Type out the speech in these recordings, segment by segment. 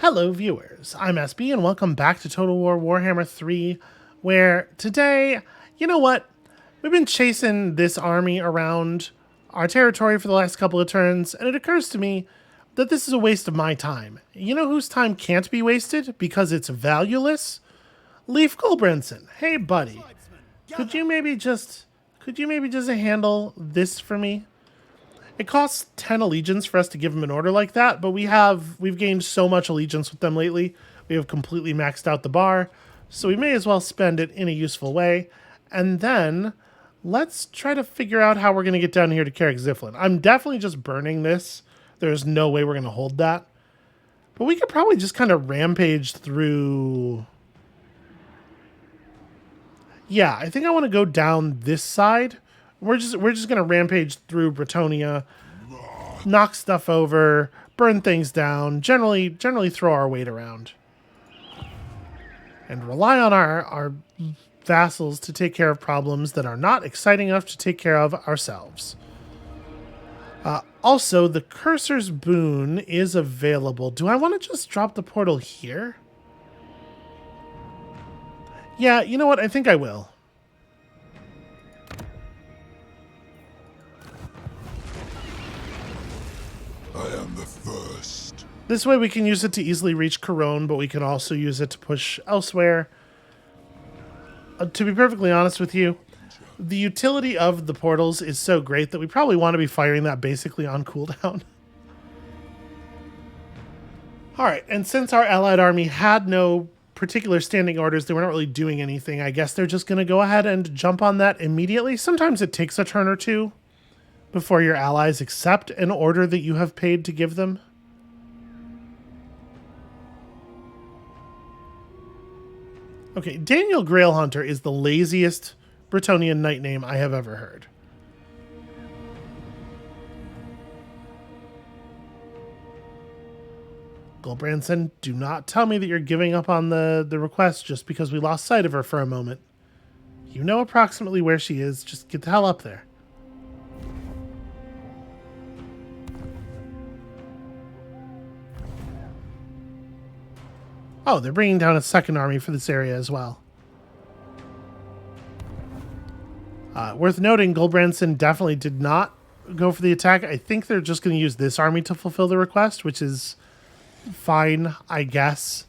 Hello viewers, I'm SB and welcome back to Total War Warhammer 3, where today, you know what, we've been chasing this army around our territory for the last couple of turns, and it occurs to me that this is a waste of my time. You know whose time can't be wasted because it's valueless? Leif Gulbranson. Hey buddy, could you maybe just handle this for me? It costs 10 allegiance for us to give them an order like that, but we've gained so much allegiance with them lately. We have completely maxed out the bar, so we may as well spend it in a useful way. And then let's try to figure out how we're going to get down here to Carrick Ziflin. I'm definitely just burning this. There's no way we're going to hold that. But we could probably just kind of rampage through... Yeah, I think I want to go down this side. We're just gonna rampage through Bretonia, knock stuff over, burn things down, generally throw our weight around, and rely on our vassals to take care of problems that are not exciting enough to take care of ourselves. Also, the Cursor's Boon is available. Do I want to just drop the portal here? Yeah, you know what? I think I will. I am the first. This way we can use it to easily reach Corone, but we can also use it to push elsewhere. To be perfectly honest with you, the utility of the portals is so great that we probably want to be firing that basically on cooldown. Alright, and since our allied army had no particular standing orders, they were not really doing anything, I guess they're just going to go ahead and jump on that immediately. Sometimes it takes a turn or two before your allies accept an order that you have paid to give them. Okay, Daniel Grailhunter is the laziest Bretonnian knight name I have ever heard. Gulbranson, do not tell me that you're giving up on the request just because we lost sight of her for a moment. You know approximately where she is. Just get the hell up there. Oh, they're bringing down a second army for this area as well. Worth noting, Gulbranson definitely did not go for the attack. I think they're just going to use this army to fulfill the request, which is fine, I guess.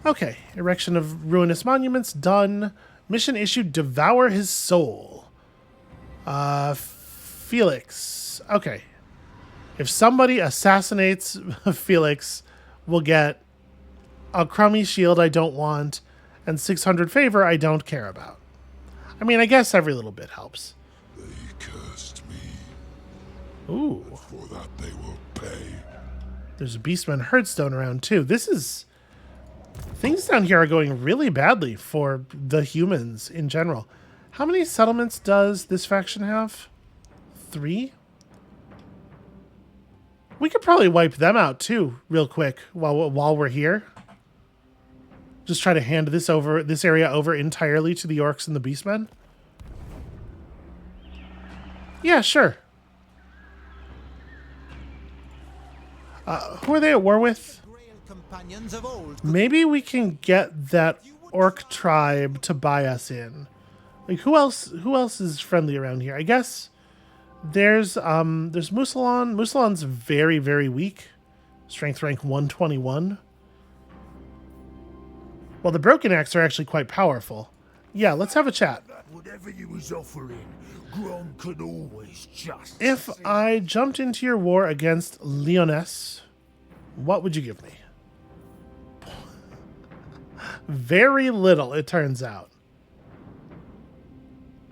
Okay, erection of ruinous monuments done. Mission issued, devour his soul. Felix. Okay. If somebody assassinates Felix, we'll get a crummy shield I don't want and 600 favor I don't care about. I mean, I guess every little bit helps. They cursed me. Ooh. But for that they will pay. There's a Beastman Herdstone around too. This is... Things down here are going really badly for the humans in general. How many settlements does this faction have? 3? We could probably wipe them out too, real quick, while we're here. Just try to hand this area over entirely to the orcs and the beastmen. Yeah, sure. Who are they at war with? Maybe we can get that orc tribe to buy us in. Like, who else is friendly around here? I guess there's Musalon. Musalon's very, very weak. Strength rank 121. Well, the Broken Axe are actually quite powerful. Yeah, let's have a chat. Whatever you was offering, Grom could always just... If I jumped into your war against Lyonesse, what would you give me? Very little, it turns out.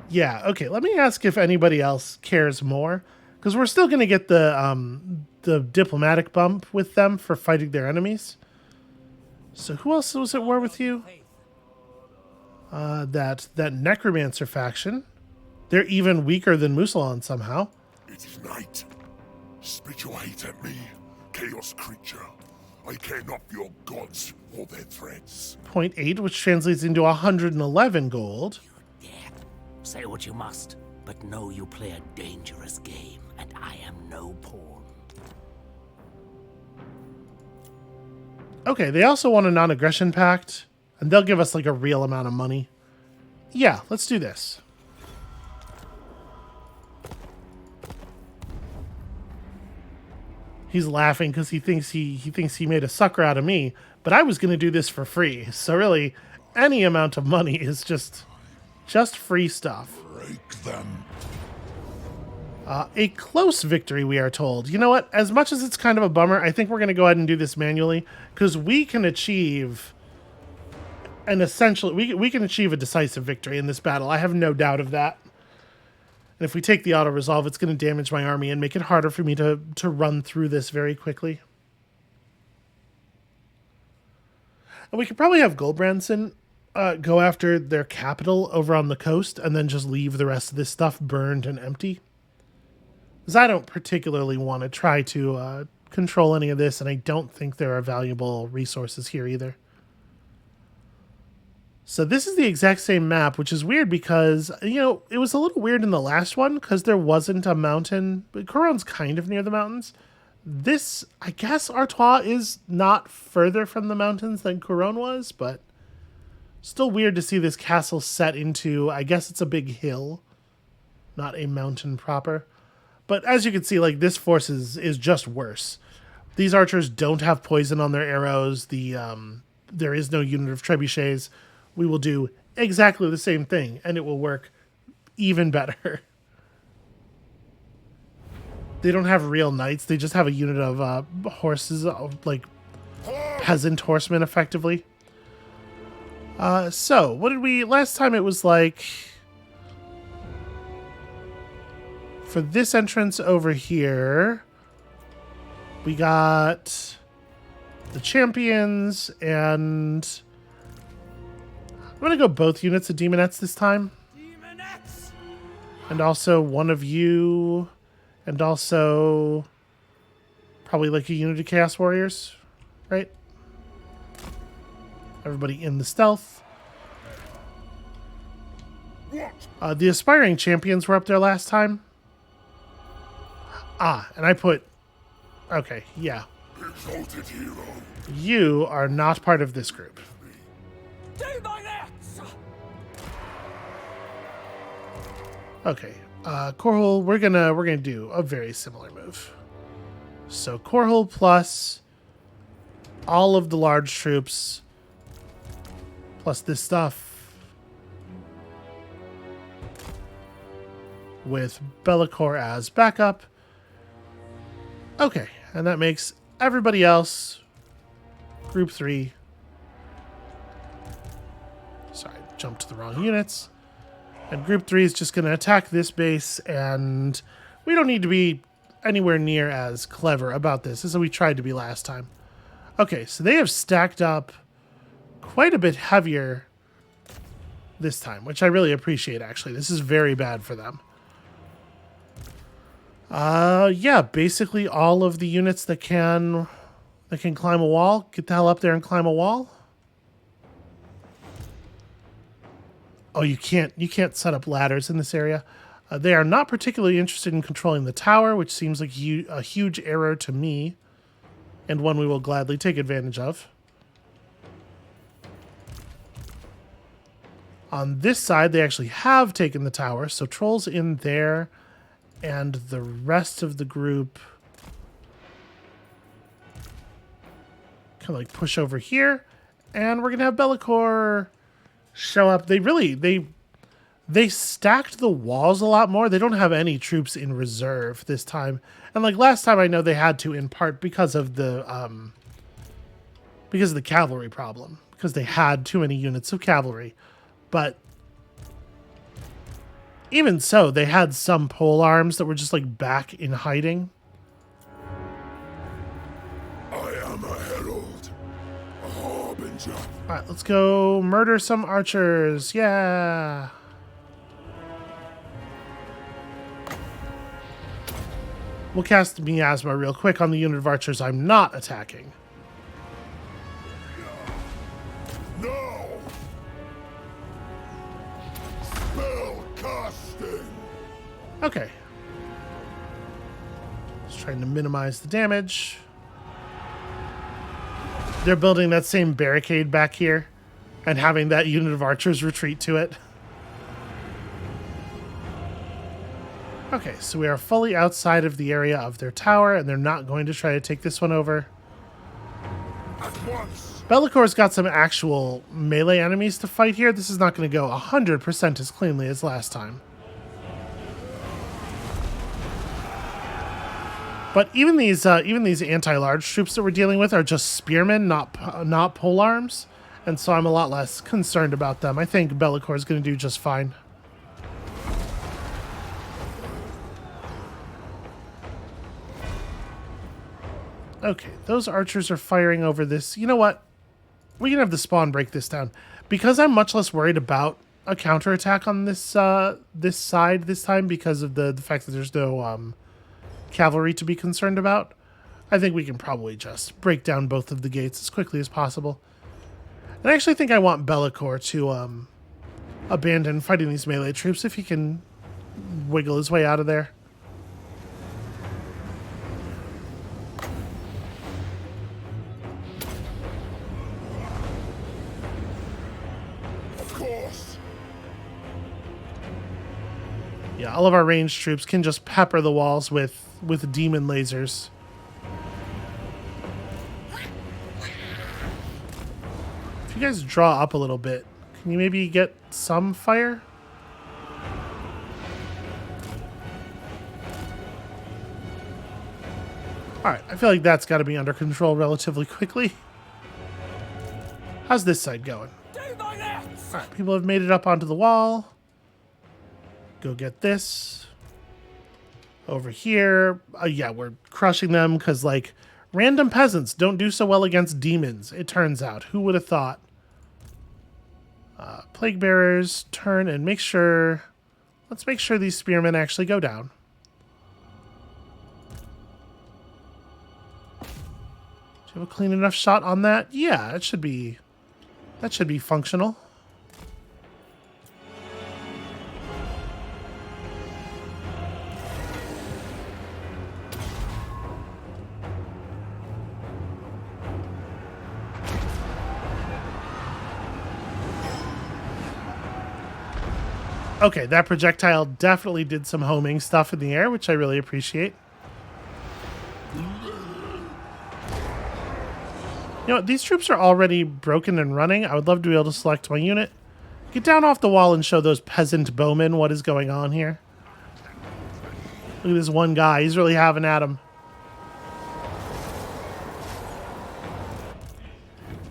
Yeah, okay, let me ask if anybody else cares more. Because we're still going to get the diplomatic bump with them for fighting their enemies. So who else was at war with you? That Necromancer faction. They're even weaker than Musalon somehow. It is night. Spit your hate at me, chaos creature. I care not for your gods or their threats. 0.8, which translates into 111 gold. Yeah, say what you must, but know you play a dangerous game, and I am no pawn. Okay, they also want a non-aggression pact, and they'll give us like a real amount of money. Yeah, let's do this. He's laughing because he thinks he made a sucker out of me, but I was going to do this for free. So really, any amount of money is just free stuff. Break them. A close victory, we are told. You know what? As much as it's kind of a bummer, I think we're going to go ahead and do this manually because we can achieve an essential. We can achieve a decisive victory in this battle. I have no doubt of that. And if we take the auto resolve, it's going to damage my army and make it harder for me to run through this very quickly. And we could probably have Goldbranson go after their capital over on the coast and then just leave the rest of this stuff burned and empty. Because I don't particularly want to try to control any of this, and I don't think there are valuable resources here either. So this is the exact same map, which is weird because, you know, it was a little weird in the last one because there wasn't a mountain. But Coron's kind of near the mountains. This, I guess Artois is not further from the mountains than Coron was, but still weird to see this castle set into, I guess it's a big hill, not a mountain proper. But as you can see, like, this force is just worse. These archers don't have poison on their arrows. There is no unit of trebuchets. We will do exactly the same thing, and it will work even better. They don't have real knights. They just have a unit of horses, like peasant horsemen, effectively. So, what did we... Last time it was like... For this entrance over here, we got the champions, and I'm going to go both units of demonettes this time. Demonettes! And also one of you, and also probably like a unit of chaos warriors, right? Everybody in the stealth. The aspiring champions were up there last time. Ah, and I put... Okay, yeah. Exalted hero. You are not part of this group. Demonettes! Okay, Korhul, we're gonna do a very similar move. So Korhul plus all of the large troops plus this stuff with Bellicor as backup. Okay, and that makes everybody else group 3. Sorry, jumped to the wrong units. And group 3 is just going to attack this base, and we don't need to be anywhere near as clever about this as we tried to be last time. Okay, so they have stacked up quite a bit heavier this time, which I really appreciate, actually. This is very bad for them. Yeah, basically all of the units that can climb a wall, get the hell up there and climb a wall. Oh, you can't set up ladders in this area. They are not particularly interested in controlling the tower, which seems like a huge error to me, and one we will gladly take advantage of. On this side, they actually have taken the tower, so trolls in there, and the rest of the group can like push over here, and we're gonna have Bellicor show up. They stacked the walls a lot more. They don't have any troops in reserve this time, and like last time, I know they had to in part because of the cavalry problem, because they had too many units of cavalry. But even so, they had some pole arms that were just like back in hiding. I am a herald, a harbinger. All right, let's go murder some archers. Yeah. We'll cast Miasma real quick on the unit of archers I'm not attacking. No! Spell casting! Okay. Just trying to minimize the damage. they're building that same barricade back here and having that unit of archers retreat to it. Okay, so we are fully outside of the area of their tower, and they're not going to try to take this one over. At once! Bellacor's got some actual melee enemies to fight here. This is not going to go 100% as cleanly as last time. But even these anti-large troops that we're dealing with are just spearmen, not polearms, and so I'm a lot less concerned about them. I think Be'lakor is going to do just fine. Okay, those archers are firing over this. You know what? We can have the spawn break this down. Because I'm much less worried about a counterattack on this this side this time because of the fact that there's no cavalry to be concerned about, I think we can probably just break down both of the gates as quickly as possible. And I actually think I want Be'lakor to abandon fighting these melee troops if he can wiggle his way out of there. Of course! Yeah, all of our ranged troops can just pepper the walls with demon lasers. If you guys draw up a little bit, can you maybe get some fire? Alright, I feel like that's got to be under control relatively quickly. How's this side going? Alright, people have made it up onto the wall. Go get this. Over here. Yeah, we're crushing them because, like, random peasants don't do so well against demons, it turns out. Who would have thought? Plague bearers, turn and make sure... Let's make sure these spearmen actually go down. Do you have a clean enough shot on that? Yeah, it should be... That should be functional. Okay, that projectile definitely did some homing stuff in the air, which I really appreciate. You know, these troops are already broken and running. I would love to be able to select my unit. Get down off the wall and show those peasant bowmen what is going on here. Look at this one guy. He's really having at him.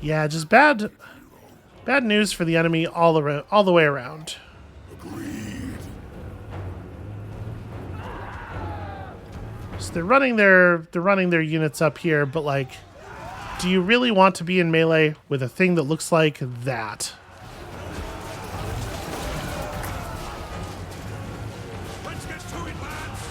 Yeah, just bad news for the enemy all the way around. Agreed. So they're running their units up here, but like, do you really want to be in melee with a thing that looks like that? Let's get to it, lads!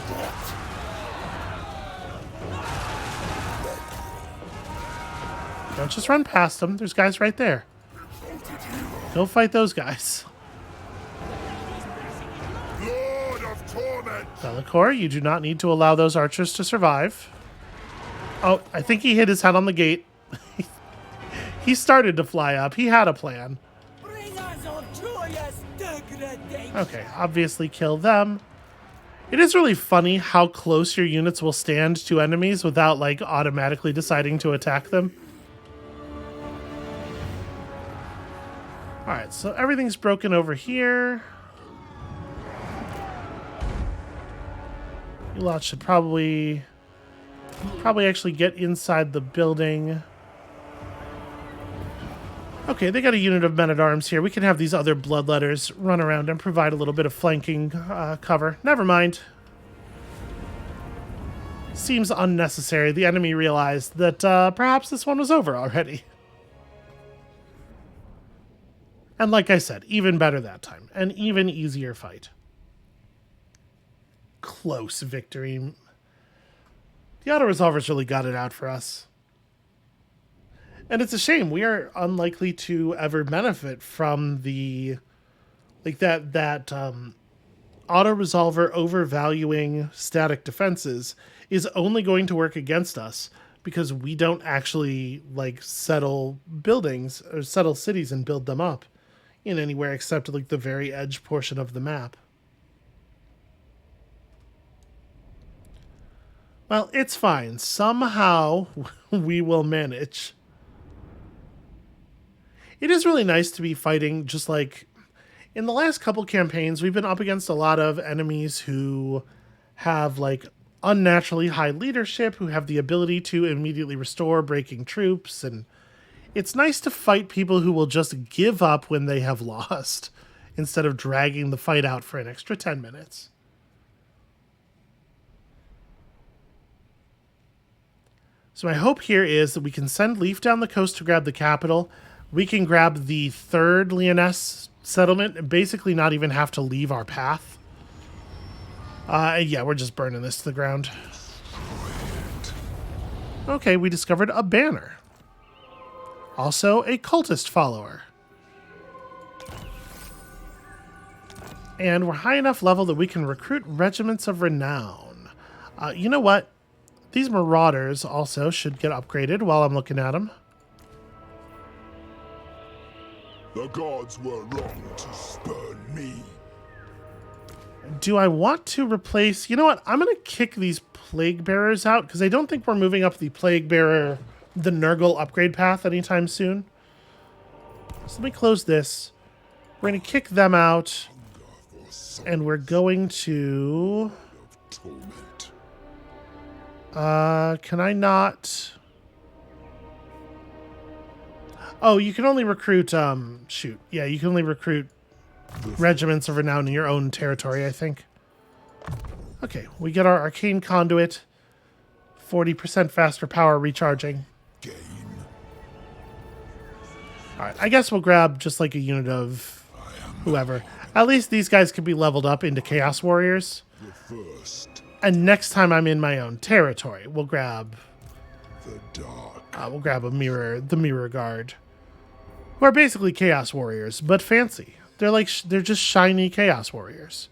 Don't just run past them. There's guys right there. Go fight those guys. Lord of Torment! Be'lakor, you do not need to allow those archers to survive. Oh, I think he hit his head on the gate. He started to fly up. He had a plan. Bring us on joyous degradation. Okay, obviously kill them. It is really funny how close your units will stand to enemies without, like, automatically deciding to attack them. Alright, so everything's broken over here. You lot should probably actually get inside the building. Okay, they got a unit of men-at-arms here. We can have these other bloodletters run around and provide a little bit of flanking cover. Never mind. Seems unnecessary. The enemy realized that perhaps this one was over already. And like I said, even better that time. An even easier fight. Close victory. The auto-resolvers really got it out for us. And it's a shame. We are unlikely to ever benefit from the... like that auto-resolver overvaluing static defenses is only going to work against us because we don't actually like settle buildings or settle cities and build them up in anywhere except like the very edge portion of the map. Well, it's fine. Somehow we will manage. It is really nice to be fighting just like in the last couple campaigns, we've been up against a lot of enemies who have like unnaturally high leadership, who have the ability to immediately restore breaking troops, and it's nice to fight people who will just give up when they have lost instead of dragging the fight out for an extra 10 minutes. So my hope here is that we can send Leaf down the coast to grab the capital. We can grab the third Lyonesse settlement and basically not even have to leave our path. Yeah, we're just burning this to the ground. Okay, we discovered a banner. Also, a cultist follower. And we're high enough level that we can recruit regiments of renown. You know what? These marauders also should get upgraded while I'm looking at them. The gods were wrong to spurn me. Do I want to replace... You know what? I'm going to kick these Plague Bearers out because I don't think we're moving up the Plague Bearer, the Nurgle upgrade path anytime soon. So let me close this. We're going to kick them out. And we're going to... can I not... Oh, you can only recruit, shoot. Yeah, you can only recruit regiments of renown in your own territory, I think. Okay, we get our arcane conduit. 40% faster power recharging. Alright, I guess we'll grab just like a unit of whoever. At least these guys can be leveled up into Chaos Warriors. And next time I'm in my own territory, we'll grab... we'll grab the Mirror Guard. Who are basically Chaos Warriors, but fancy. They're like, they're just shiny Chaos Warriors.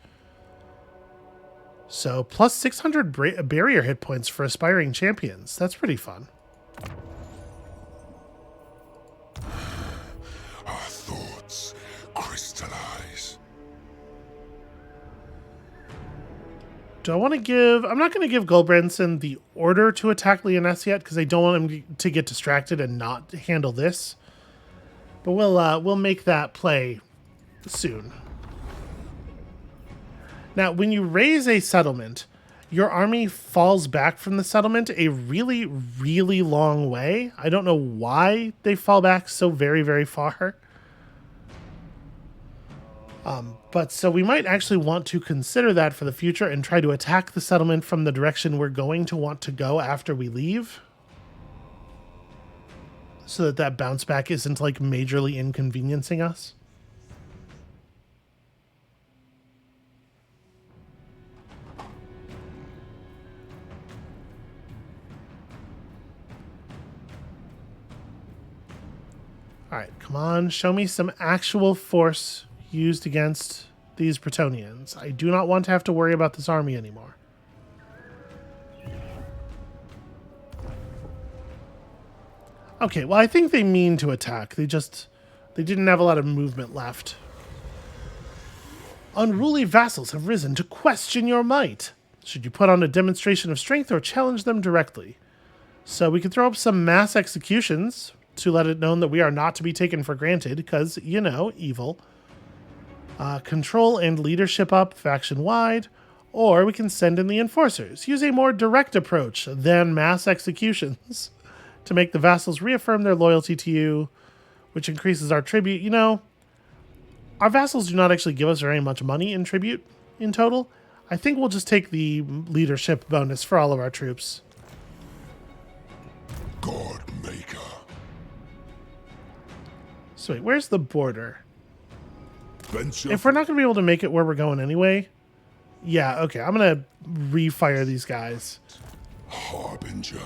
So, plus 600 barrier hit points for aspiring champions. That's pretty fun. Our thoughts crystallize. Do I want to give... I'm not going to give Gulbranson the order to attack Lyonesse yet, because I don't want him to get distracted and not handle this. But we'll make that play soon. Now, when you raise a settlement, your army falls back from the settlement a really, really long way. I don't know why they fall back so very, very far. But so we might actually want to consider that for the future and try to attack the settlement from the direction we're going to want to go after we leave. So that that bounce back isn't like majorly inconveniencing us. Alright, come on, show me some actual force used against these Bretonnians. I do not want to have to worry about this army anymore. Okay, well, I think they mean to attack. They didn't have a lot of movement left. Unruly vassals have risen to question your might. Should you put on a demonstration of strength or challenge them directly? So we can throw up some mass executions to let it known that we are not to be taken for granted, because, you know, evil. Control and leadership up faction-wide, or we can send in the enforcers. Use a more direct approach than mass executions to make the vassals reaffirm their loyalty to you, which increases our tribute. You know, our vassals do not actually give us very much money in tribute in total. I think we'll just take the leadership bonus for all of our troops. God Maker. So wait, where's the border? Venture. If we're not going to be able to make it where we're going anyway, yeah, okay, I'm going to refire these guys. Harbinger.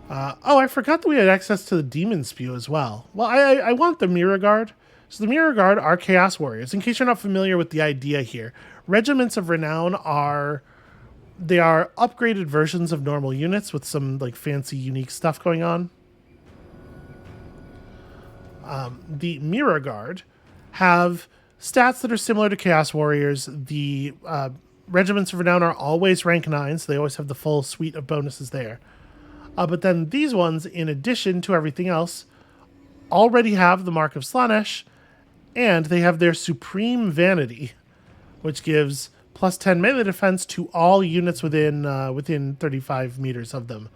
Oh, I forgot that we had access to the Demon Spew as well. Well, I want the Mirror Guard. So the Mirror Guard are Chaos Warriors. In case you're not familiar with the idea here, regiments of renown are They are upgraded versions of normal units with some like fancy, unique stuff going on. The Mirror Guard have stats that are similar to Chaos Warriors. The Regiments of Renown are always rank 9, so they always have the full suite of bonuses there. But then these ones, in addition to everything else, already have the Mark of Slanesh, and they have their Supreme Vanity, which gives plus 10 melee defense to all units within 35 meters of them.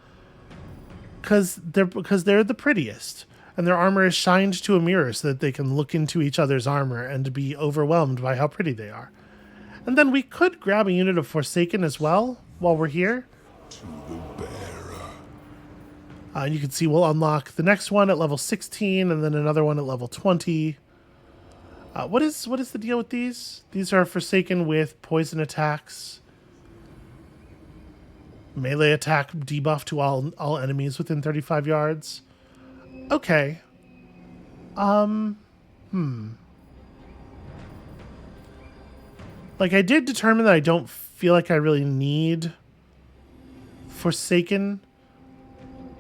Because they're the prettiest, and their armor is shined to a mirror so that they can look into each other's armor and be overwhelmed by how pretty they are. And then we could grab a unit of Forsaken as well while we're here. You can see we'll unlock the next one at level 16 and then another one at level 20. What is the deal with these? These are Forsaken with poison attacks. Melee attack debuff to all enemies within 35 yards. Okay. Like, I did determine that I don't feel like I really need Forsaken.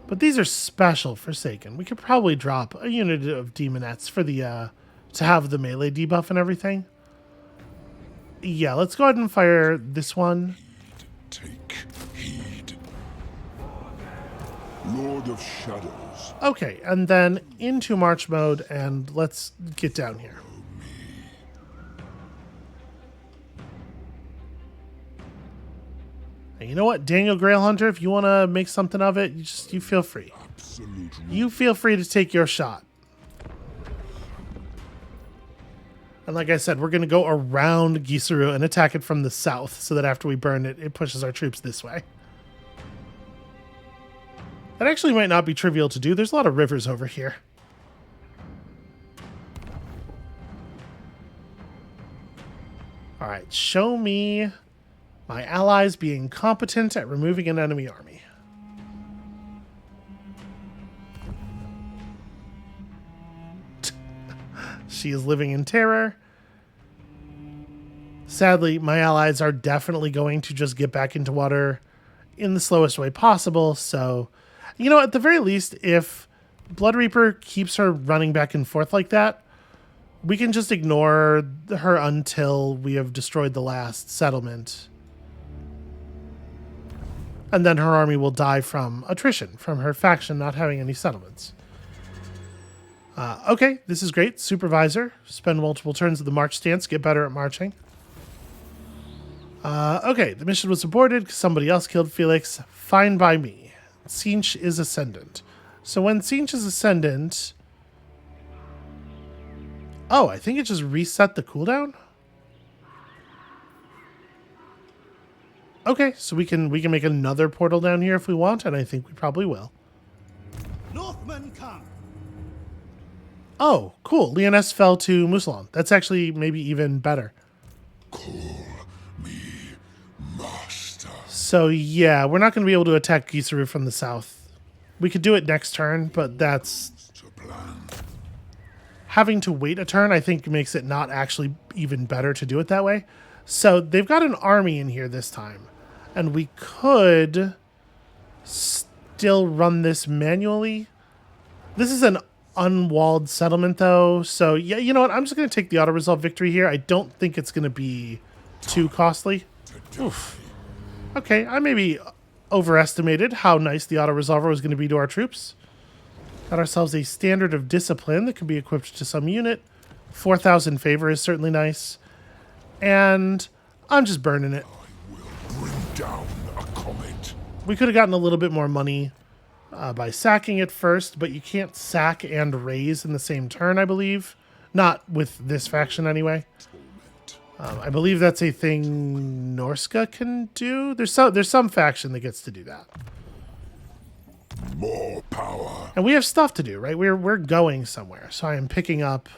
But these are special Forsaken. We could probably drop a unit of Demonettes for the to have the melee debuff and everything. Yeah, let's go ahead and fire this one. Take heed. Lord of Shadows. Okay, and then into March mode, and let's get down here. And you know what, Daniel Grailhunter, if you want to make something of it, you feel free. Absolutely. You feel free to take your shot. And like I said, we're going to go around Gisaru and attack it from the south so that after we burn it, it pushes our troops this way. That actually might not be trivial to do. There's a lot of rivers over here. All right, show me my allies being competent at removing an enemy army. She is living in terror. Sadly, my allies are definitely going to just get back into water in the slowest way possible. So, you know, at the very least, if Blood Reaper keeps her running back and forth like that, we can just ignore her until we have destroyed the last settlement. And then her army will die from attrition, from her faction not having any settlements. Okay, this is great. Supervisor. Spend multiple turns of the march stance. Get better at marching. Okay, the mission was aborted because somebody else killed Felix. Fine by me. Sinch is ascendant. So when Sinch is ascendant... Oh, I think it just reset the cooldown? Okay, so we can make another portal down here if we want, and I think we probably will. Northmen come. Oh, cool. Leoness fell to Musalon. That's actually maybe even better. Call me master. So yeah, we're not going to be able to attack Gisaru from the south. We could do it next turn, but that's... To plan. Having to wait a turn, I think, makes it not actually even better to do it that way. So they've got an army in here this time. And we could still run this manually. This is an unwalled settlement, though. So, yeah, you know what? I'm just going to take the auto-resolve victory here. I don't think it's going to be too costly. Oof. Okay, I maybe overestimated how nice the auto-resolver was going to be to our troops. Got ourselves a standard of discipline that can be equipped to some unit. 4,000 favor is certainly nice. And I'm just burning it. Bring down a comet. We could have gotten a little bit more money by sacking it first, but you can't sack and raise in the same turn, I believe. Not with this faction, anyway. I believe that's a thing Norska can do. There's some faction that gets to do that. More power. And we have stuff to do, right? We're going somewhere, so I am picking up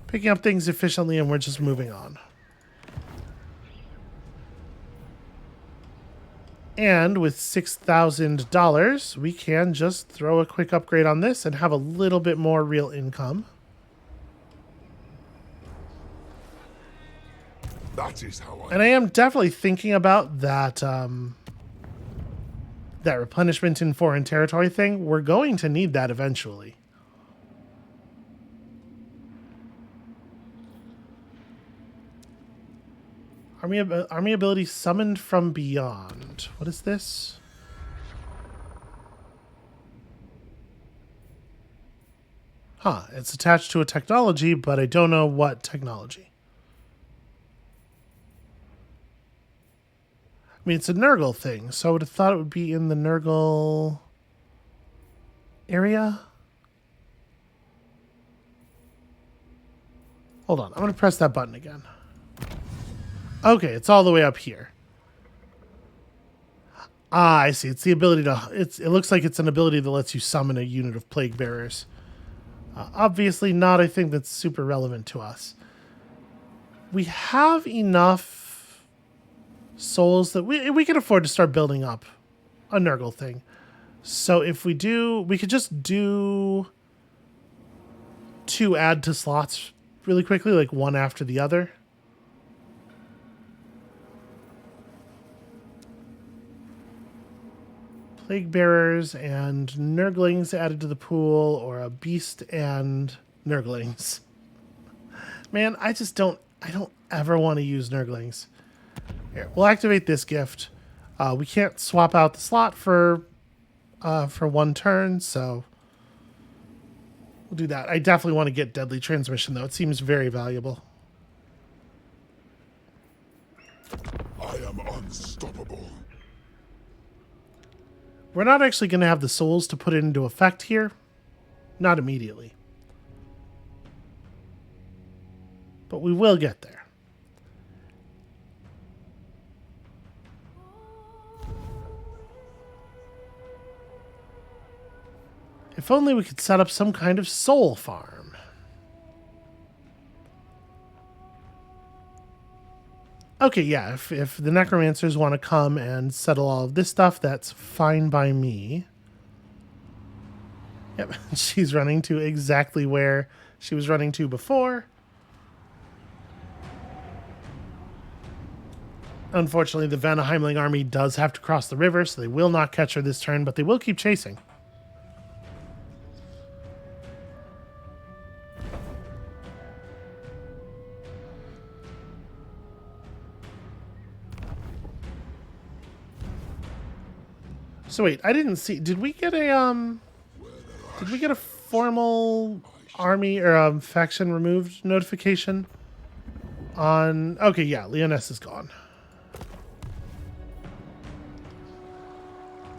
things efficiently, and we're just moving on. And with $6,000, we can just throw a quick upgrade on this and have a little bit more real income. That That is how I... And I am definitely thinking about that that replenishment in foreign territory thing. We're going to need that eventually. Army ability summoned from beyond. What is this? Huh, it's attached to a technology, but I don't know what technology. I mean, it's a Nurgle thing, so I would have thought it would be in the Nurgle area. Hold on, I'm going to press that button again. Okay, it's all the way up here. Ah, I see. It's the ability to... It looks like it's an ability that lets you summon a unit of Plague Bearers. Obviously not a thing that's super relevant to us. We have enough souls that we can afford to start building up a Nurgle thing. So if we do... We could just do 2 add to slots really quickly, like one after the other. Plague Bearers and Nurglings added to the pool, or a Beast and Nurglings. Man, I don't ever want to use Nurglings. Here, we'll activate this gift. We can't swap out the slot for 1 turn, so we'll do that. I definitely want to get Deadly Transmission, though. It seems very valuable. I am unstoppable. We're not actually going to have the souls to put it into effect here. Not immediately. But we will get there. If only we could set up some kind of soul farm. Okay, yeah, if the necromancers want to come and settle all of this stuff, that's fine by me. Yep, she's running to exactly where she was running to before. Unfortunately, the Vanaheimling army does have to cross the river, so they will not catch her this turn, but they will keep chasing. So wait, I didn't see. Did we get a formal army or faction removed notification on? Okay, yeah, Leoness is gone.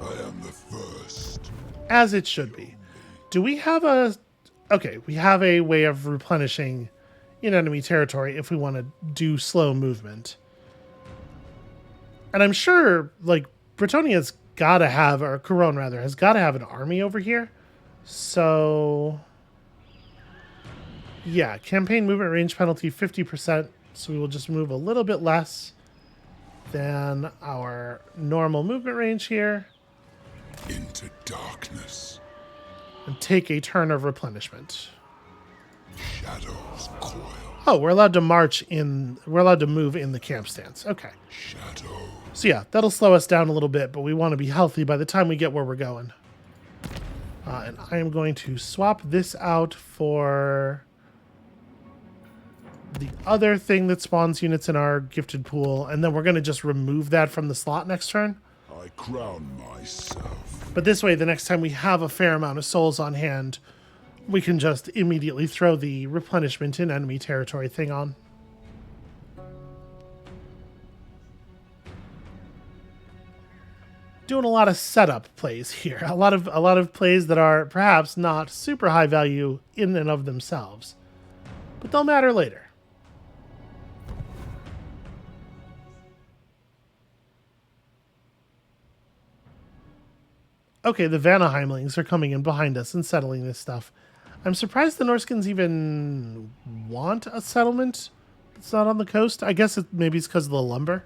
I am the first. As it should be. Do we have a... Okay, we have a way of replenishing in enemy territory if we want to do slow movement. And I'm sure, like, Bretonnians gotta have, or Couronne rather, has gotta have an army over here. So... yeah, campaign movement range penalty 50%, so we will just move a little bit less than our normal movement range here. Into darkness. And take a turn of replenishment. Shadows coil. Oh, we're allowed to march in... We're allowed to move in the camp stance. Okay. Shadows. So yeah, that'll slow us down a little bit, but we want to be healthy by the time we get where we're going. And I am going to swap this out for the other thing that spawns units in our gifted pool, and then we're going to just remove that from the slot next turn. I crown myself. But this way, the next time we have a fair amount of souls on hand, we can just immediately throw the replenishment in enemy territory thing on. Doing a lot of setup plays here. A lot of plays that are perhaps not super high value in and of themselves, but they'll matter later. Okay, the Vanaheimlings are coming in behind us and settling this stuff. I'm surprised the Norskins even want a settlement that's not on the coast. I guess maybe it's because of the lumber.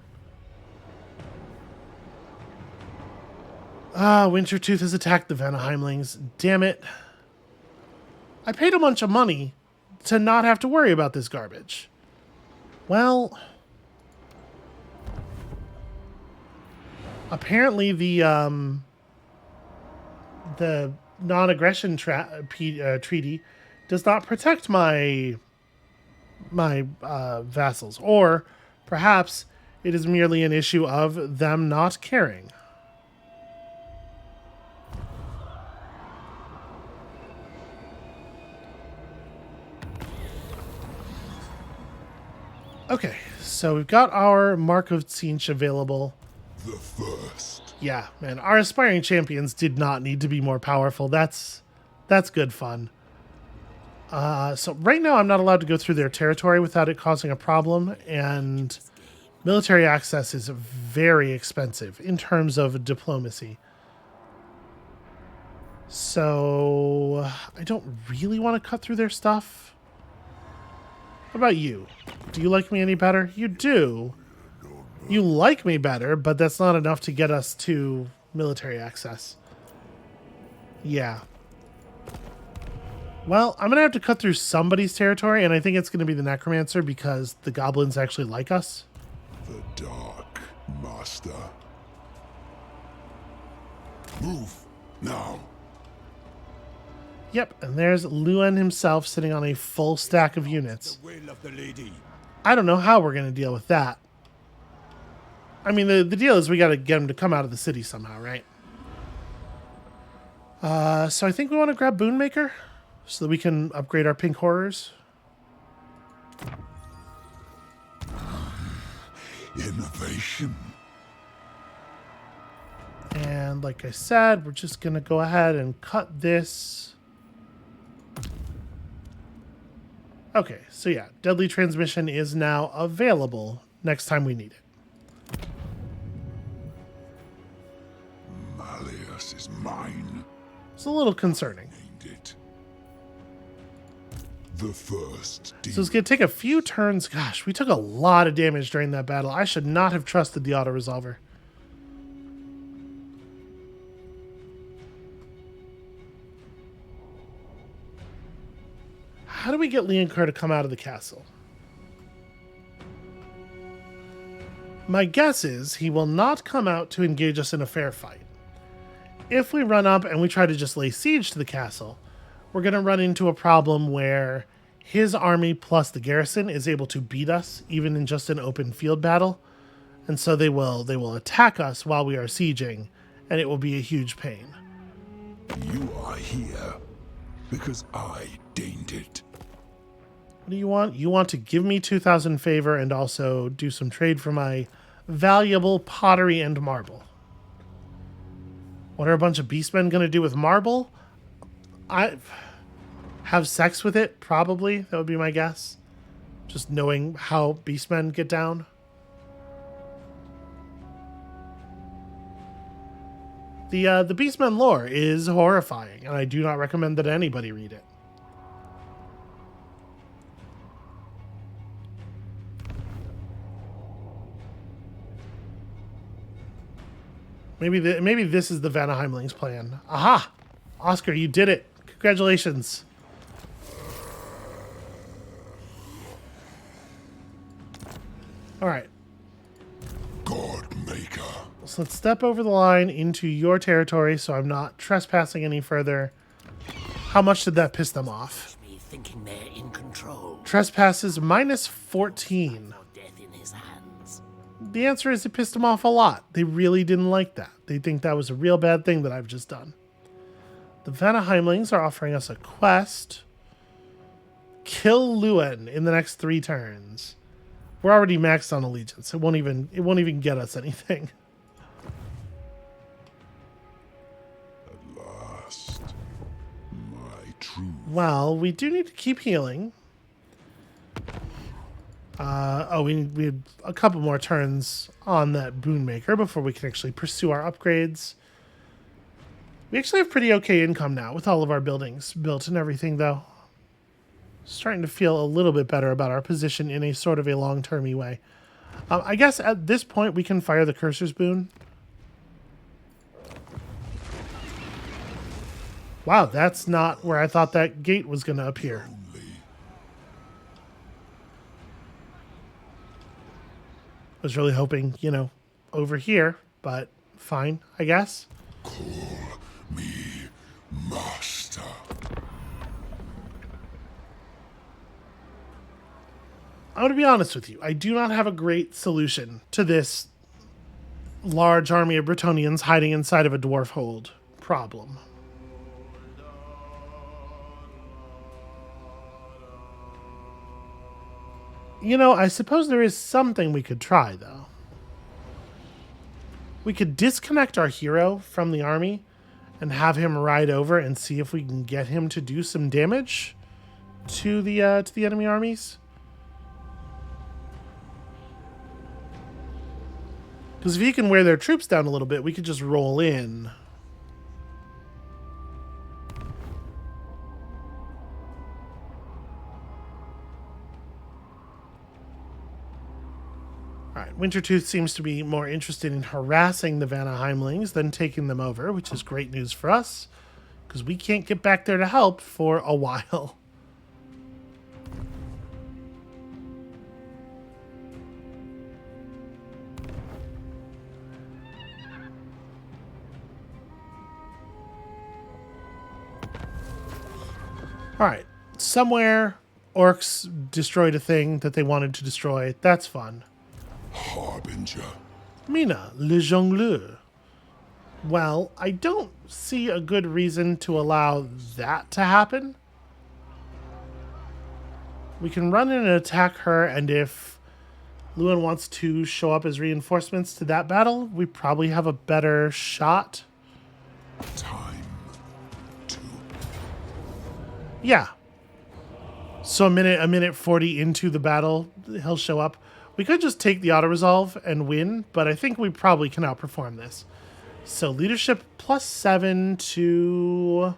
Ah, Wintertooth has attacked the Vanaheimlings. Damn it. I paid a bunch of money to not have to worry about this garbage. Well, Apparently the non-aggression treaty does not protect my vassals, or perhaps it is merely an issue of them not caring. Okay, so we've got our Mark of Tzeentch available. The first. Yeah, man, our aspiring champions did not need to be more powerful. That's good fun. So right now I'm not allowed to go through their territory without it causing a problem, and military access is very expensive in terms of diplomacy. So I don't really want to cut through their stuff. What about you? Do you like me any better? You do. You like me better, but that's not enough to get us to military access. Yeah. Well, I'm going to have to cut through somebody's territory, and I think it's going to be the Necromancer because the goblins actually like us. The Dark Master. Move now. Yep, and there's Luen himself sitting on a full stack of units. The will of the lady. I don't know how we're going to deal with that. I mean, the deal is we got to get him to come out of the city somehow, right? So I think we want to grab Boonmaker so that we can upgrade our pink horrors. Innovation. And like I said, we're just going to go ahead and cut this. Okay, so yeah, Deadly Transmission is now available next time we need it. Malleus is mine. It's a little concerning. Named it. The first So demon. it's going to take a few turns. Gosh, we took a lot of damage during that battle. I should not have trusted the auto-resolver. How do we get Leoncoeur to come out of the castle? My guess is he will not come out to engage us in a fair fight. If we run up and we try to just lay siege to the castle, we're going to run into a problem where his army plus the garrison is able to beat us even in just an open field battle. And so they will attack us while we are sieging, and it will be a huge pain. You are here because I deigned it. What do you want? You want to give me 2,000 favor and also do some trade for my valuable pottery and marble. What are a bunch of beastmen going to do with marble? I have sex with it, probably. That would be my guess. Just knowing how beastmen get down. The beastmen lore is horrifying, and I do not recommend that anybody read it. Maybe this is the Vanaheimling's plan. Aha! Oscar, you did it. Congratulations. All right. God Maker. So let's step over the line into your territory so I'm not trespassing any further. How much did that piss them off? Me thinking they're in control. Trespasses minus 14. Or death in his hands. The answer is it pissed them off a lot. They really didn't like that. They think that was a real bad thing that I've just done. The Vanaheimlings are offering us a quest. Kill Luen in the next 3 turns. We're already maxed on allegiance. It won't even get us anything. At last, my true. Well, we do need to keep healing. We have a couple more turns on that Boonmaker before we can actually pursue our upgrades. We actually have pretty okay income now with all of our buildings built and everything, though. Starting to feel a little bit better about our position in a sort of a long-termy way. I guess at this point we can fire the Cursor's Boon. Wow, that's not where I thought that gate was going to appear. I was really hoping, over here, but fine, I guess. Me, master. I'm going to be honest with you. I do not have a great solution to this large army of Bretonnians hiding inside of a dwarf hold problem. You know, I suppose there is something we could try, though. We could disconnect our hero from the army and have him ride over and see if we can get him to do some damage to the enemy armies. Because if he can wear their troops down a little bit, we could just roll in. Alright, Wintertooth seems to be more interested in harassing the Vanaheimlings than taking them over, which is great news for us, because we can't get back there to help for a while. Alright, somewhere orcs destroyed a thing that they wanted to destroy. That's fun. Harbinger. Mina, le jongleur. Well, I don't see a good reason to allow that to happen. We can run in and attack her, and if Lewin wants to show up as reinforcements to that battle, we probably have a better shot. Time to. Yeah. So a minute 40 into the battle, he'll show up. We could just take the auto-resolve and win, but I think we probably can outperform this. So leadership +7 to,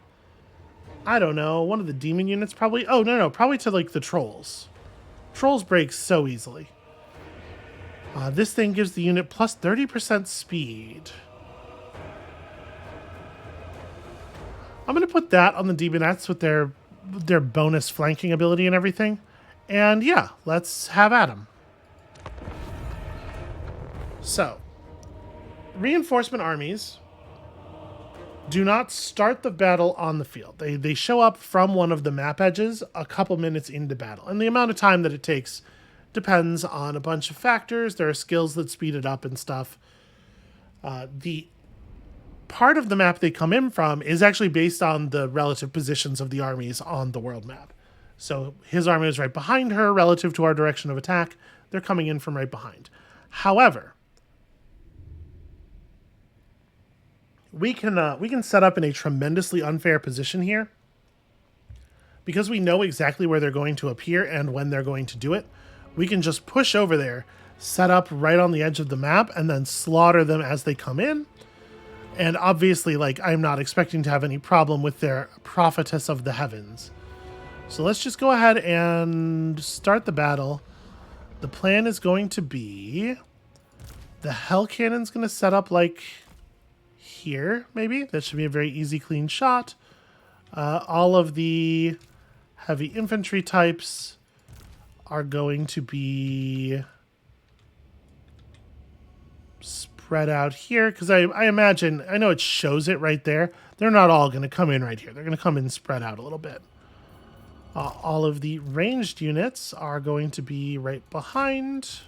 I don't know, one of the demon units probably. Oh, no, probably to like the trolls. Trolls break so easily. This thing gives the unit +30% speed. I'm going to put that on the demonettes with their bonus flanking ability and everything. And yeah, let's have at 'em. So, reinforcement armies do not start the battle on the field. They show up from one of the map edges a couple minutes into battle. And the amount of time that it takes depends on a bunch of factors. There are skills that speed it up and stuff. The part of the map they come in from is actually based on the relative positions of the armies on the world map. So his army is right behind her relative to our direction of attack. They're coming in from right behind. However, we can set up in a tremendously unfair position here. Because we know exactly where they're going to appear and when they're going to do it, we can just push over there, set up right on the edge of the map, and then slaughter them as they come in. And obviously, like, I'm not expecting to have any problem with their prophetess of the heavens. So let's just go ahead and start the battle. The plan is going to be the Hell Cannon's going to set up like here, maybe. That should be a very easy, clean shot. All of the heavy infantry types are going to be spread out here, because I imagine, I know it shows it right there. They're not all going to come in right here. They're going to come in spread out a little bit. All of the ranged units are going to be right behind.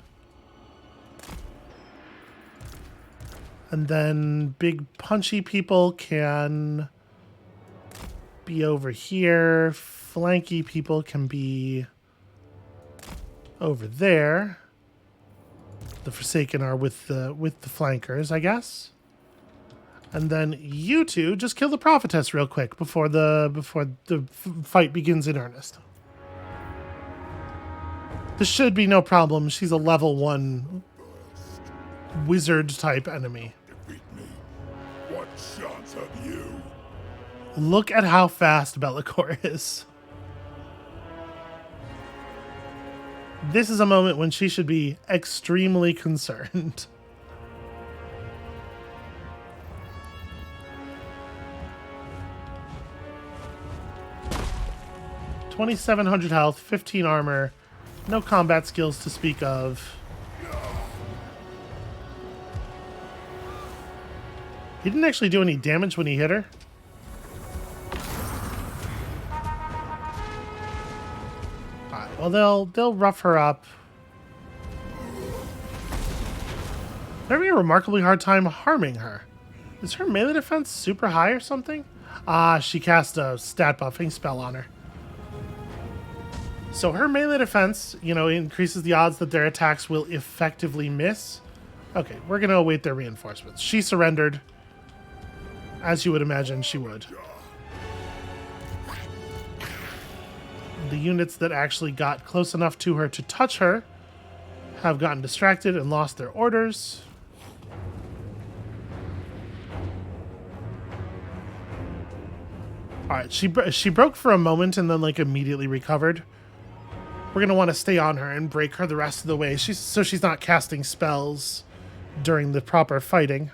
And then big punchy people can be over here. Flanky people can be over there. The Forsaken are with the flankers, I guess. And then you two just kill the prophetess real quick before the fight begins in earnest. This should be no problem. She's a level 1 wizard type enemy. Defeat me. What chance have you? Look at how fast Bellicor is. This is a moment when she should be extremely concerned. $2,700 health, 15 armor, no combat skills to speak of. He didn't actually do any damage when he hit her. Alright, well they'll rough her up. They're having a remarkably hard time harming her. Is her melee defense super high or something? Ah, she cast a stat buffing spell on her. So her melee defense, you know, increases the odds that their attacks will effectively miss. Okay, we're going to await their reinforcements. She surrendered, as you would imagine she would. The units that actually got close enough to her to touch her have gotten distracted and lost their orders. All right, she broke for a moment and then like immediately recovered. We're gonna want to stay on her and break her the rest of the way, so she's not casting spells during the proper fighting.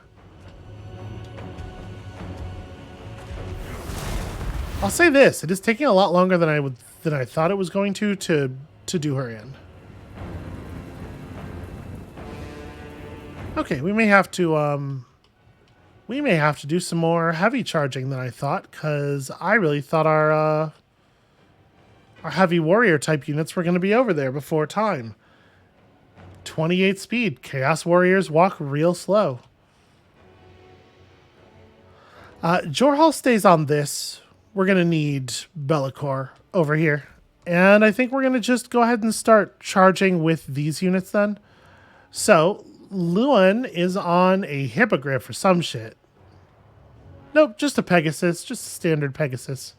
I'll say this: it is taking a lot longer than I thought it was going to do her in. Okay, we may have to do some more heavy charging than I thought, because I really thought our heavy warrior type units were going to be over there before time. 28 speed. Chaos warriors walk real slow. Jorhal stays on this. We're going to need Bellicor over here. And I think we're going to just go ahead and start charging with these units then. So, Luan is on a hippogriff or some shit. Nope, just a Pegasus. Just a standard Pegasus.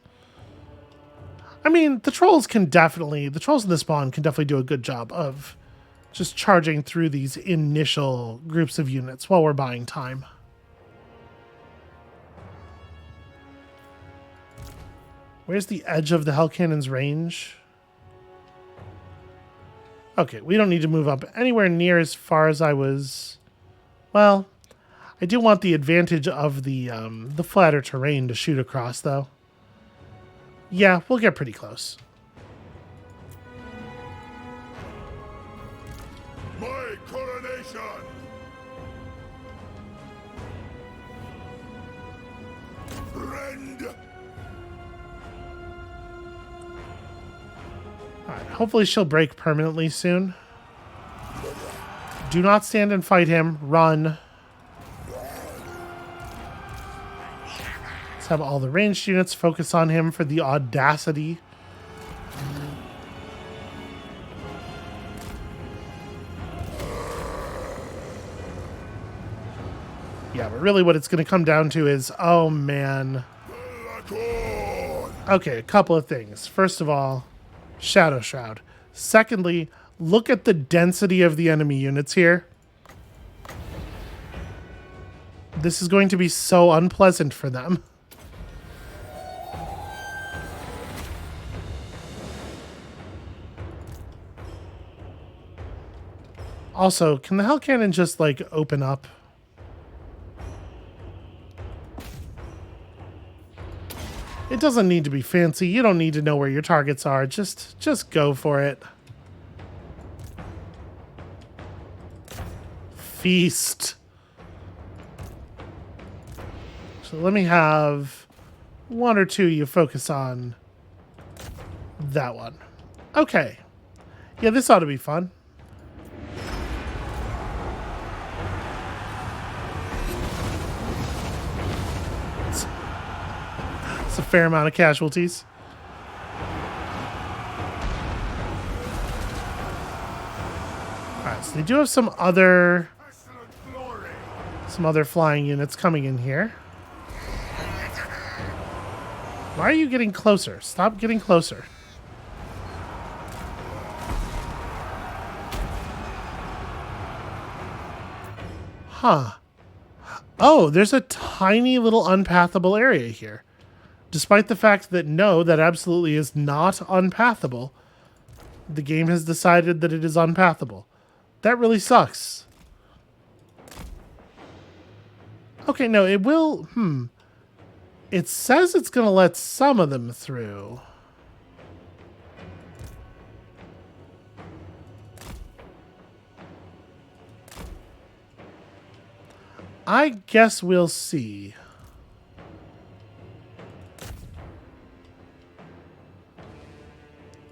I mean, the trolls in the spawn can definitely do a good job of just charging through these initial groups of units while we're buying time. Where's the edge of the Hell Cannon's range? Okay, we don't need to move up anywhere near as far as I was. Well, I do want the advantage of the flatter terrain to shoot across, though. Yeah, we'll get pretty close. My coronation! Rend! Alright, hopefully she'll break permanently soon. Do not stand and fight him. Run. Let's have all the ranged units focus on him for the audacity. Yeah, but really what it's going to come down to is, oh man. Okay, a couple of things. First of all, Shadow Shroud. Secondly, look at the density of the enemy units here. This is going to be so unpleasant for them. Also, can the Hell Cannon just, like, open up? It doesn't need to be fancy. You don't need to know where your targets are. Just go for it. Feast. So let me have one or two you focus on that one. Okay. Yeah, this ought to be fun. It's a fair amount of casualties. Alright, so they do have some other flying units coming in here. Why are you getting closer? Stop getting closer. Huh. Oh, there's a tiny little unpathable area here. Despite the fact that no, that absolutely is not unpathable. The game has decided that it is unpathable. That really sucks. Okay, no, it will... It says it's going to let some of them through. I guess we'll see.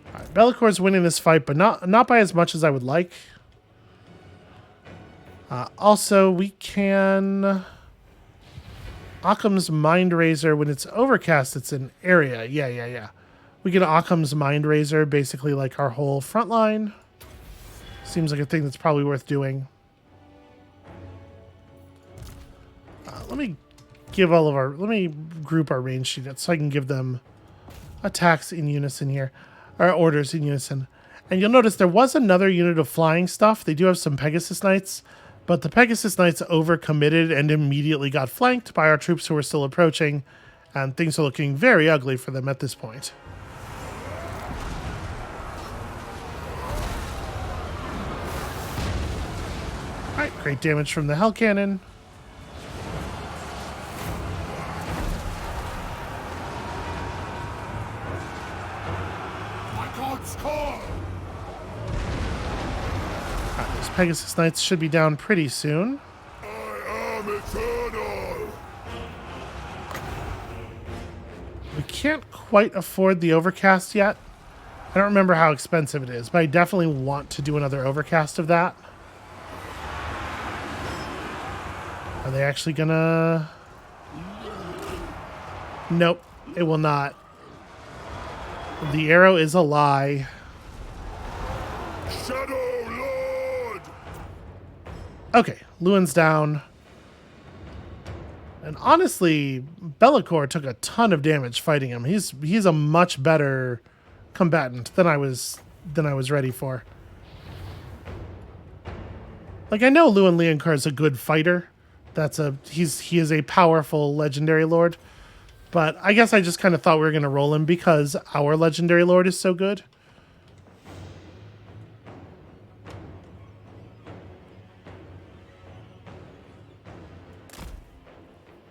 All right, Bellacor's winning this fight, but not by as much as I would like. Also, we can... Occam's Mind Razor, when it's overcast, it's an area. Yeah. We get Occam's Mind Razor, basically like our whole front line. Seems like a thing that's probably worth doing. Let me group our ranged units so I can give them attacks in unison here, or orders in unison. And you'll notice there was another unit of flying stuff. They do have some Pegasus Knights, but the Pegasus Knights overcommitted and immediately got flanked by our troops who were still approaching, and things are looking very ugly for them at this point. Alright, great damage from the Hell Cannon. My God's call! Alright, those Pegasus Knights should be down pretty soon. I am eternal! We can't quite afford the overcast yet. I don't remember how expensive it is, but I definitely want to do another overcast of that. Are they actually gonna... Nope, it will not. The arrow is a lie. Shadow Lord! Okay, Lewin's down. And honestly, Be'lakor took a ton of damage fighting him. He's a much better combatant than I was ready for. Like, I know Lewin Leonkar is a good fighter. He is a powerful legendary lord. But I guess I just kind of thought we were going to roll him because our legendary lord is so good.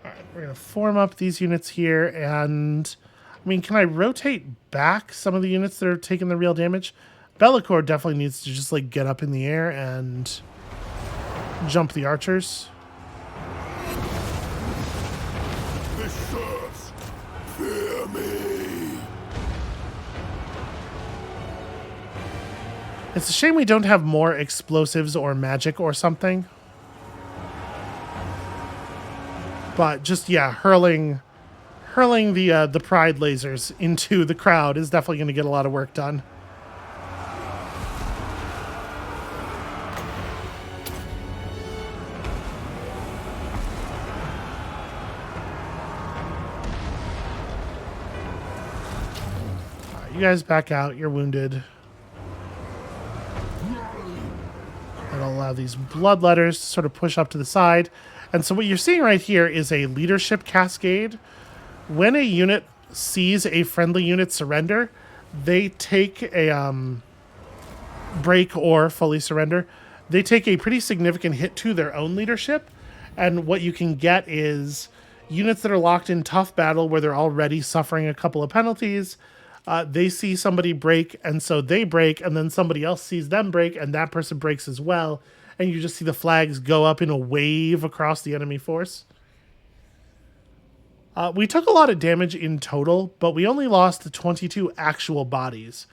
All right, we're going to form up these units here. And, I mean, can I rotate back some of the units that are taking the real damage? Be'lakor definitely needs to just, like, get up in the air and jump the archers. It's a shame we don't have more explosives or magic or something. But just, yeah, hurling the pride lasers into the crowd is definitely going to get a lot of work done. All right, you guys back out. You're wounded. That'll allow these bloodletters to sort of push up to the side. And so what you're seeing right here is a leadership cascade. When a unit sees a friendly unit surrender, they take a break or fully surrender. They take a pretty significant hit to their own leadership. And what you can get is units that are locked in tough battle where they're already suffering a couple of penalties. They see somebody break, and so they break, and then somebody else sees them break, and that person breaks as well. And you just see the flags go up in a wave across the enemy force. We took a lot of damage in total, but we only lost 22 actual bodies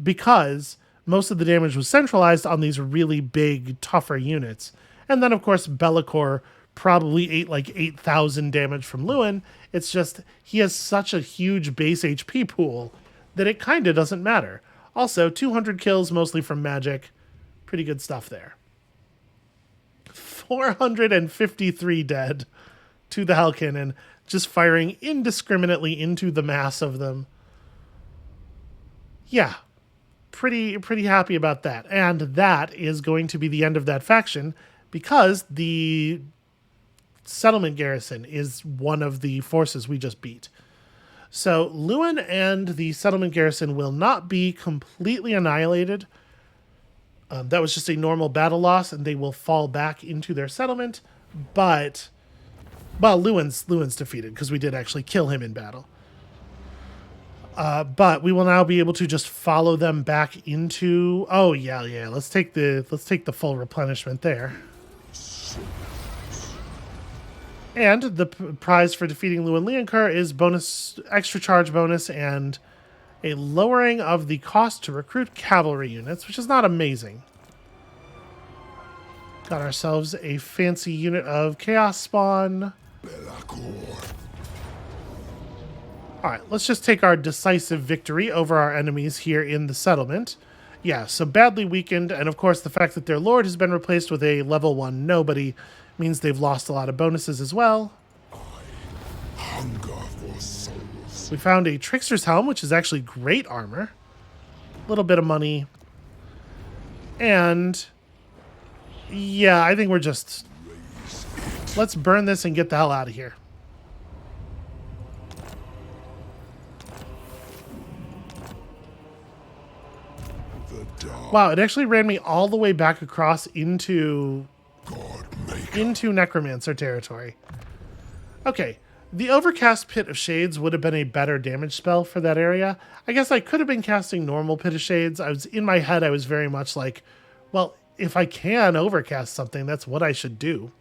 because most of the damage was centralized on these really big, tougher units. And then, of course, Be'lakor probably ate like 8,000 damage from Lewin. It's just he has such a huge base HP pool that it kind of doesn't matter. Also, 200 kills mostly from magic. Pretty good stuff there. 453 dead to the Hell Cannon, just firing indiscriminately into the mass of them. Yeah, pretty happy about that. And that is going to be the end of that faction because the settlement garrison is one of the forces we just beat. So Lewin and the settlement garrison will not be completely annihilated. That was just a normal battle loss, and they will fall back into their settlement. But, well, Lewin's defeated because we did actually kill him in battle. But we will now be able to just follow them back into. Oh yeah. Let's take the full replenishment there. And the prize for defeating Lewin Leoncoeur is bonus, extra charge bonus, and a lowering of the cost to recruit cavalry units, which is not amazing. Got ourselves a fancy unit of Chaos Spawn. Alright, let's just take our decisive victory over our enemies here in the settlement. Yeah, so badly weakened, and of course the fact that their lord has been replaced with a level 1 nobody means they've lost a lot of bonuses as well. Hunger for souls. We found a Trickster's Helm, which is actually great armor. A little bit of money. And yeah, I think we're just... let's burn this and get the hell out of here. Wow, it actually ran me all the way back across into Necromancer territory. Okay, the Overcast Pit of Shades would have been a better damage spell for that area. I guess I could have been casting normal Pit of Shades. In my head, I was very much like, well, if I can overcast something, that's what I should do.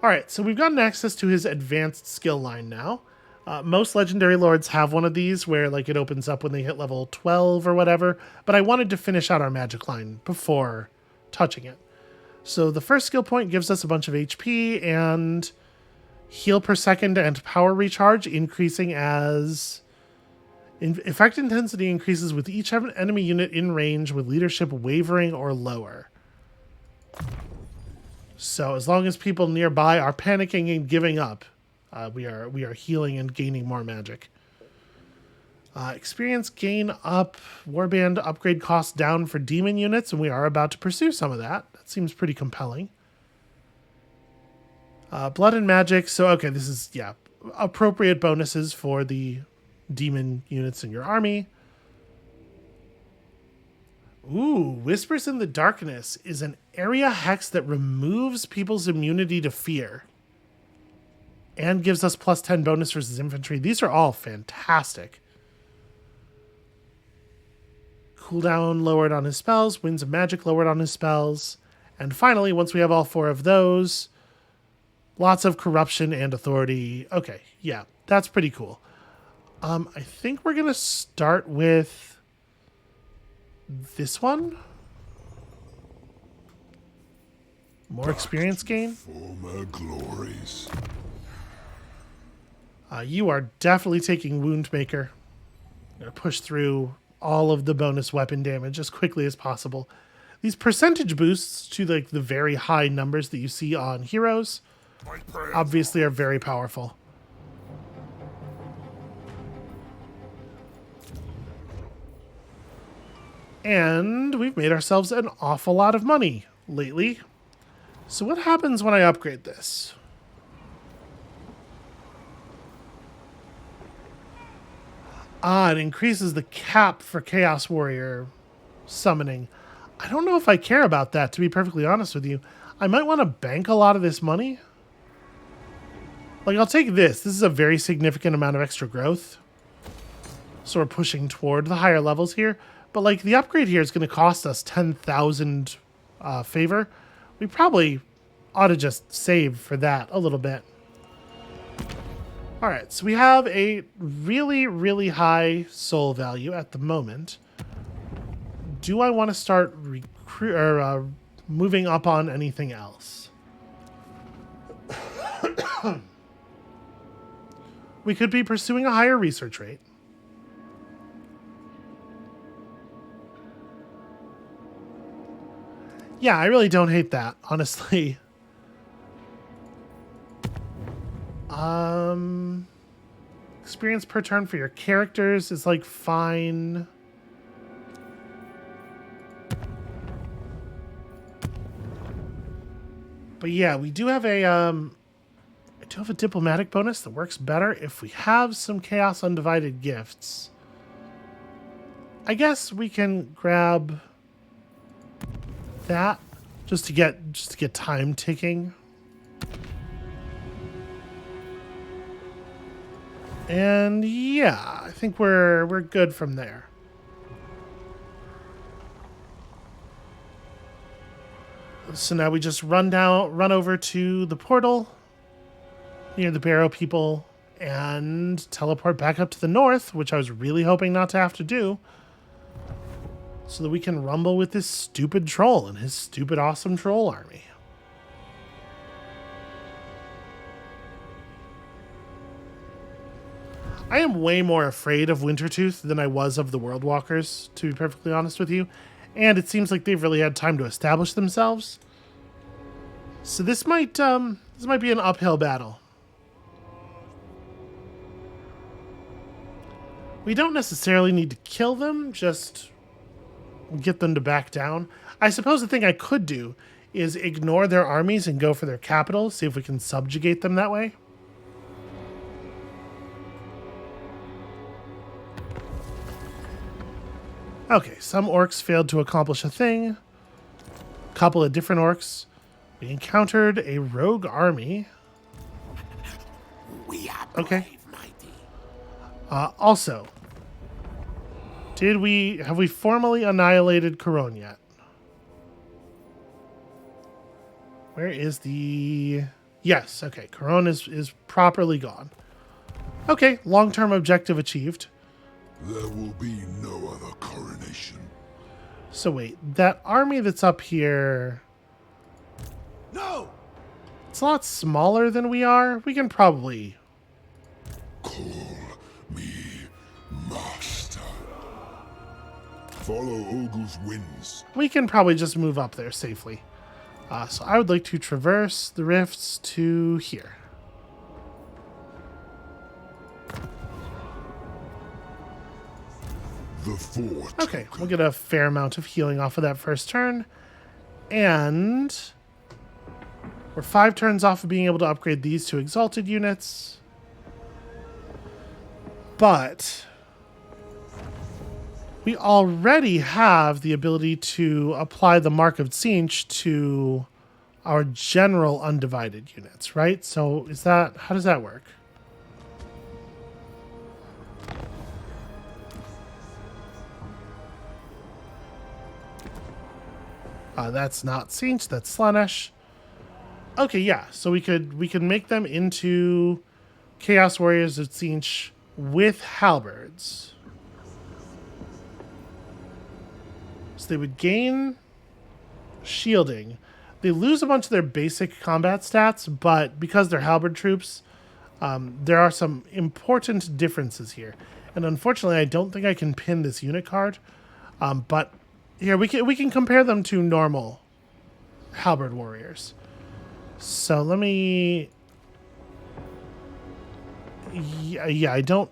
Alright, so we've gotten access to his advanced skill line now. Most legendary lords have one of these where like it opens up when they hit level 12 or whatever, but I wanted to finish out our magic line before touching it. So the first skill point gives us a bunch of HP and heal per second and power recharge, increasing as effect intensity increases with each enemy unit in range with leadership wavering or lower. So as long as people nearby are panicking and giving up, we are healing and gaining more magic. Experience gain up, warband upgrade cost down for demon units, and we are about to pursue some of that. That seems pretty compelling. Blood and magic. So okay, this is appropriate bonuses for the demon units in your army. Ooh, Whispers in the Darkness is an area hex that removes people's immunity to fear. And gives us plus 10 bonus versus infantry. These are all fantastic. Cooldown lowered on his spells. Winds of Magic lowered on his spells. And finally, once we have all 4 of those, lots of corruption and authority. Okay, yeah, that's pretty cool. I think we're going to start with this one. More experience gain. Former glories. You are definitely taking Woundmaker. I'm going to push through all of the bonus weapon damage as quickly as possible. These percentage boosts to like the very high numbers that you see on heroes obviously are very powerful. And we've made ourselves an awful lot of money lately. So what happens when I upgrade this? It increases the cap for Chaos Warrior summoning. I don't know if I care about that, to be perfectly honest with you. I might want to bank a lot of this money. Like, I'll take this. This is a very significant amount of extra growth. So we're pushing toward the higher levels here. But, like, the upgrade here is going to cost us 10,000 favor. We probably ought to just save for that a little bit. All right, so we have a really, really high soul value at the moment. Do I want to start moving up on anything else? We could be pursuing a higher research rate. Yeah, I really don't hate that, honestly. Experience per turn for your characters is like fine. But yeah, we do have a diplomatic bonus that works better if we have some Chaos Undivided gifts. I guess we can grab that just to get time ticking. And yeah, I think we're good from there. So now we just run over to the portal. near the Barrow people and teleport back up to the north, which I was really hoping not to have to do, so that we can rumble with this stupid troll and his stupid awesome troll army. I am way more afraid of Wintertooth than I was of the World Walkers, to be perfectly honest with you. And it seems like they've really had time to establish themselves. So this might be an uphill battle. We don't necessarily need to kill them, just get them to back down. I suppose the thing I could do is ignore their armies and go for their capital, see if we can subjugate them that way. Okay, some orcs failed to accomplish a thing. A couple of different orcs. We encountered a rogue army. We are Okay. brave, mighty. Also, have we formally annihilated Couronne yet? Where is the... Yes, okay, Couronne is properly gone. Okay, long-term objective achieved. There will be no other coronation. So wait, that army that's up here... No! It's a lot smaller than we are. We can probably... Call me master. Follow Ogre's winds. We can probably just move up there safely. So I would like to traverse the rifts to here. The fort. Okay, we'll get a fair amount of healing off of that first turn. And we're 5 turns off of being able to upgrade these to exalted units. But we already have the ability to apply the Mark of Tzeentch to our general undivided units, right? So how does that work? That's not Tzeentch, that's Slaanesh. Okay, yeah, so we could make them into Chaos Warriors of Tzeentch with halberds. So they would gain shielding. They lose a bunch of their basic combat stats, but because they're halberd troops, there are some important differences here. And unfortunately, I don't think I can pin this unit card, but here we can compare them to normal halberd warriors. So let me... Yeah, I don't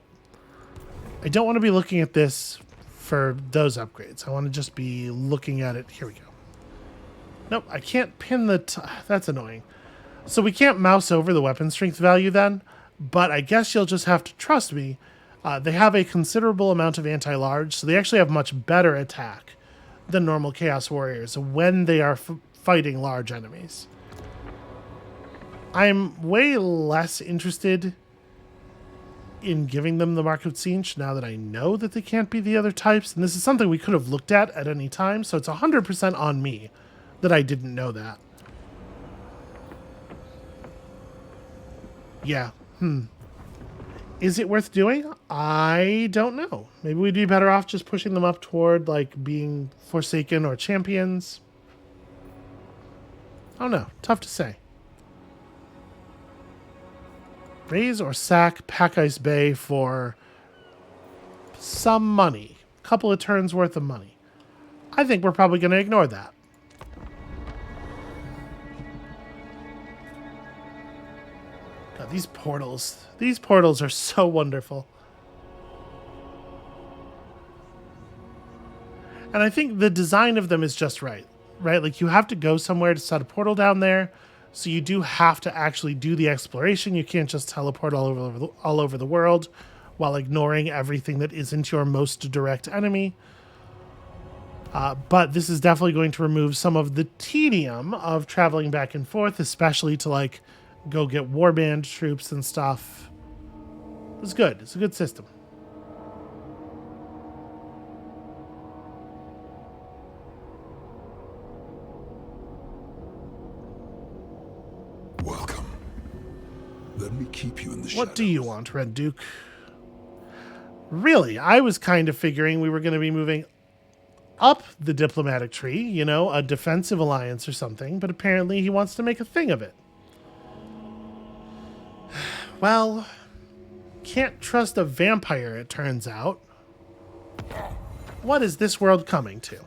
want to be looking at this for those upgrades. I want to just be looking at it. Here we go. Nope, I can't pin that's annoying. So we can't mouse over the weapon strength value then, but I guess you'll just have to trust me. They have a considerable amount of anti-large, so they actually have much better attack than normal Chaos Warriors when they are fighting large enemies. I'm way less interested in giving them the Mark of Tzeentch now that I know that they can't be the other types, and this is something we could have looked at any time, so it's 100% on me that I didn't know that. Yeah, Is it worth doing? I don't know. Maybe we'd be better off just pushing them up toward, like, being Forsaken or Champions. I don't know. Tough to say. Raise or sack Pack Ice Bay for some money. A couple of turns worth of money. I think we're probably going to ignore that. God, these portals are so wonderful. And I think the design of them is just right? Like, you have to go somewhere to set a portal down there, so you do have to actually do the exploration. You can't just teleport all over the world while ignoring everything that isn't your most direct enemy. But this is definitely going to remove some of the tedium of traveling back and forth, especially to, like, go get warband troops and stuff. It's good. It's a good system. Welcome. Let me keep you in the What do shadows. you want, Red Duke? Really, I was kind of figuring we were going to be moving up the diplomatic tree, you know, a defensive alliance or something, but apparently he wants to make a thing of it. Well, can't trust a vampire, it turns out. What is this world coming to?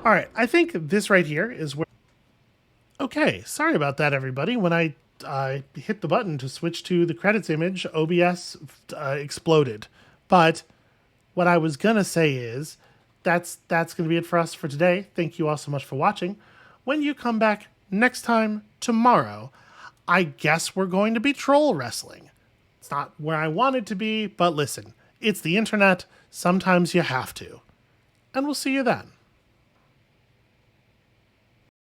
All right, I think this right here is where... Okay, sorry about that, everybody. When I hit the button to switch to the credits image, OBS exploded. But what I was going to say is that's going to be it for us for today. Thank you all so much for watching. When you come back next time, tomorrow, I guess we're going to be troll wrestling. It's not where I want it to be, but listen, it's the internet. Sometimes you have to. And we'll see you then.